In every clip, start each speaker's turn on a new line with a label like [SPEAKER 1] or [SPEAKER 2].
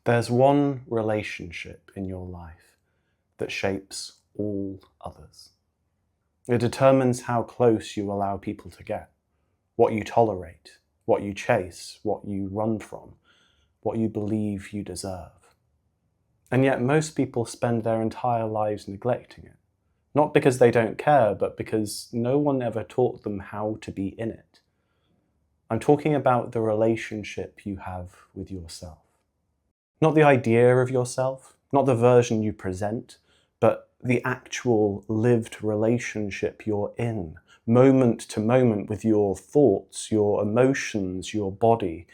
[SPEAKER 1] There's one relationship in your life that shapes all others. It determines how close you allow people to get, what you tolerate, what you chase, what you run from, what you believe you deserve. And yet most people spend their entire lives neglecting it. Not because they don't care, but because no one ever taught them how to be in it. I'm talking about the relationship you have with yourself. Not the idea of yourself, not the version you present, but the actual lived relationship you're in, moment to moment, with your thoughts, your emotions, your body,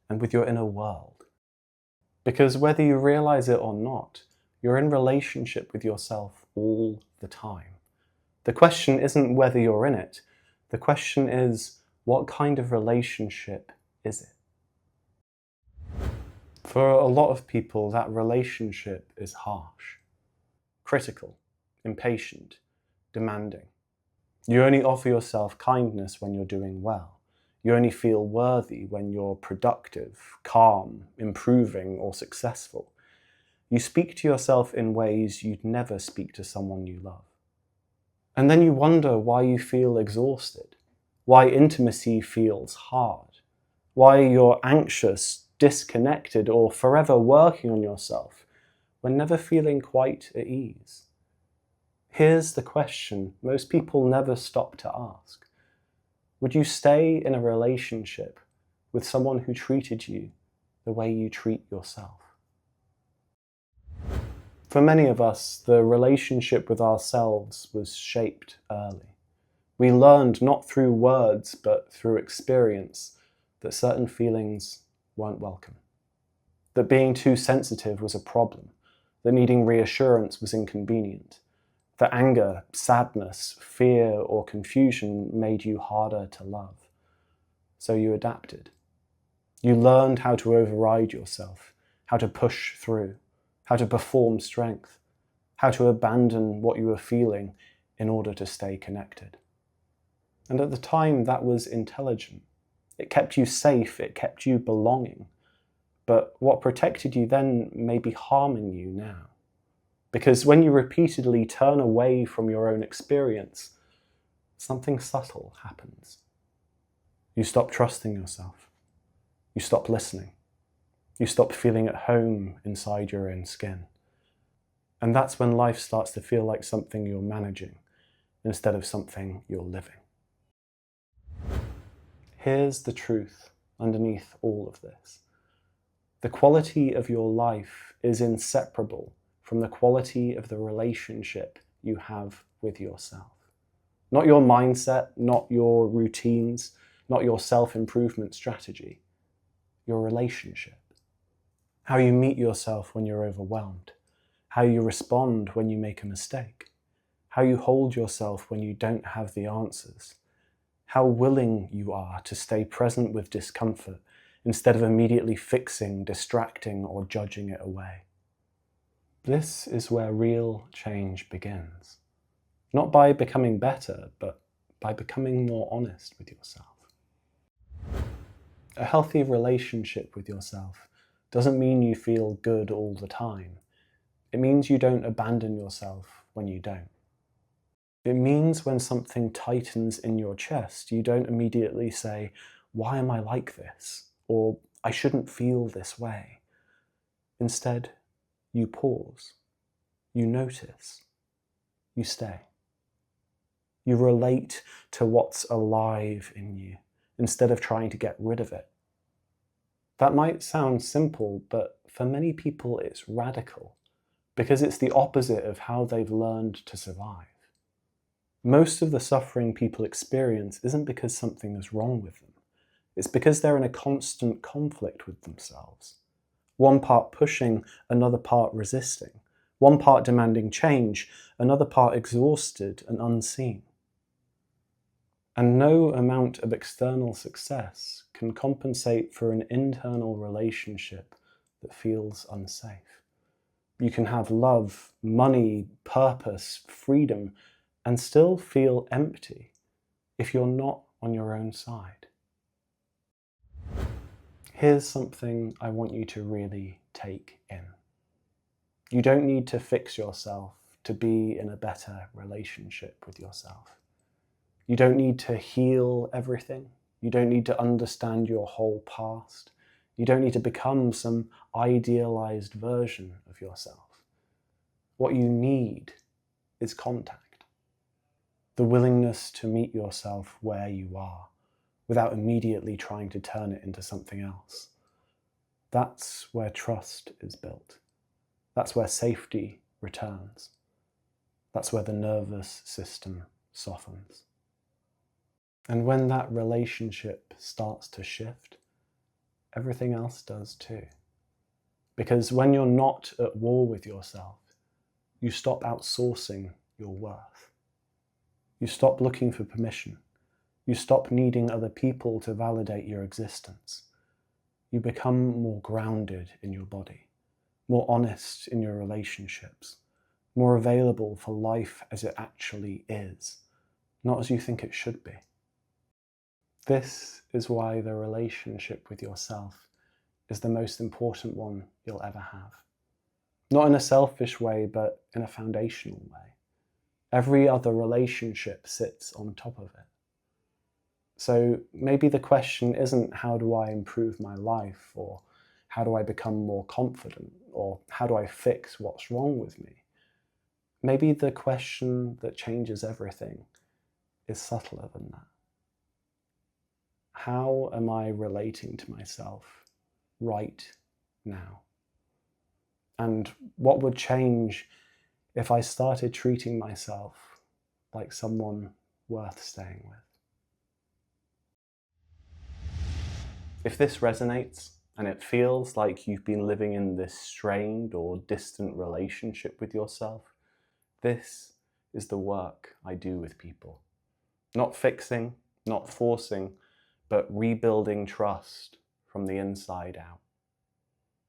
[SPEAKER 1] and with your inner world. Because whether you realize it or not, you're in relationship with yourself all the time. The question isn't whether you're in it. The question is, what kind of relationship is it? For a lot of people, that relationship is harsh, critical, impatient, demanding. You only offer yourself kindness when you're doing well. You only feel worthy when you're productive, calm, improving, or successful. You speak to yourself in ways you'd never speak to someone you love. And then you wonder why you feel exhausted, why intimacy feels hard, why you're anxious, disconnected, or forever working on yourself when never feeling quite at ease. Here's the question most people never stop to ask. Would you stay in a relationship with someone who treated you the way you treat yourself? For many of us, the relationship with ourselves was shaped early. We learned not through words, but through experience, that certain feelings weren't welcome. That being too sensitive was a problem. That needing reassurance was inconvenient. That anger, sadness, fear, or confusion made you harder to love. So you adapted. You learned how to override yourself, how to push through, how to perform strength, how to abandon what you were feeling in order to stay connected. And at the time, that was intelligent. It kept you safe, it kept you belonging. But what protected you then may be harming you now. Because when you repeatedly turn away from your own experience, something subtle happens. You stop trusting yourself. You stop listening. You stop feeling at home inside your own skin. And that's when life starts to feel like something you're managing instead of something you're living. Here's the truth underneath all of this. The quality of your life is inseparable from the quality of the relationship you have with yourself. Not your mindset, not your routines, not your self-improvement strategy. Your relationship. How you meet yourself when you're overwhelmed. How you respond when you make a mistake. How you hold yourself when you don't have the answers. How willing you are to stay present with discomfort instead of immediately fixing, distracting, or judging it away. This is where real change begins. Not by becoming better, but by becoming more honest with yourself. A healthy relationship with yourself doesn't mean you feel good all the time. It means you don't abandon yourself when you don't. It means when something tightens in your chest, you don't immediately say, "Why am I like this?" or "I shouldn't feel this way." Instead, you pause, you notice, you stay. You relate to what's alive in you instead of trying to get rid of it. That might sound simple, but for many people it's radical because it's the opposite of how they've learned to survive. Most of the suffering people experience isn't because something is wrong with them. It's because they're in a constant conflict with themselves. One part pushing, another part resisting. One part demanding change, another part exhausted and unseen. And no amount of external success can compensate for an internal relationship that feels unsafe. You can have love, money, purpose, freedom, and still feel empty if you're not on your own side. Here's something I want you to really take in. You don't need to fix yourself to be in a better relationship with yourself. You don't need to heal everything. You don't need to understand your whole past. You don't need to become some idealized version of yourself. What you need is contact. The willingness to meet yourself where you are, without immediately trying to turn it into something else. That's where trust is built. That's where safety returns. That's where the nervous system softens. And when that relationship starts to shift, everything else does too. Because when you're not at war with yourself, you stop outsourcing your worth. You stop looking for permission. You stop needing other people to validate your existence. You become more grounded in your body, more honest in your relationships, more available for life as it actually is, not as you think it should be. This is why the relationship with yourself is the most important one you'll ever have. Not in a selfish way, but in a foundational way. Every other relationship sits on top of it. So maybe the question isn't how do I improve my life, or how do I become more confident, or how do I fix what's wrong with me? Maybe the question that changes everything is subtler than that. How am I relating to myself right now? And what would change if I started treating myself like someone worth staying with? If this resonates, and it feels like you've been living in this strained or distant relationship with yourself, this is the work I do with people. Not fixing, not forcing, but rebuilding trust from the inside out.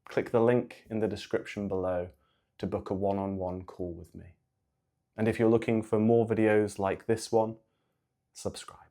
[SPEAKER 1] Click the link in the description below to book a one-on-one call with me. And if you're looking for more videos like this one, subscribe.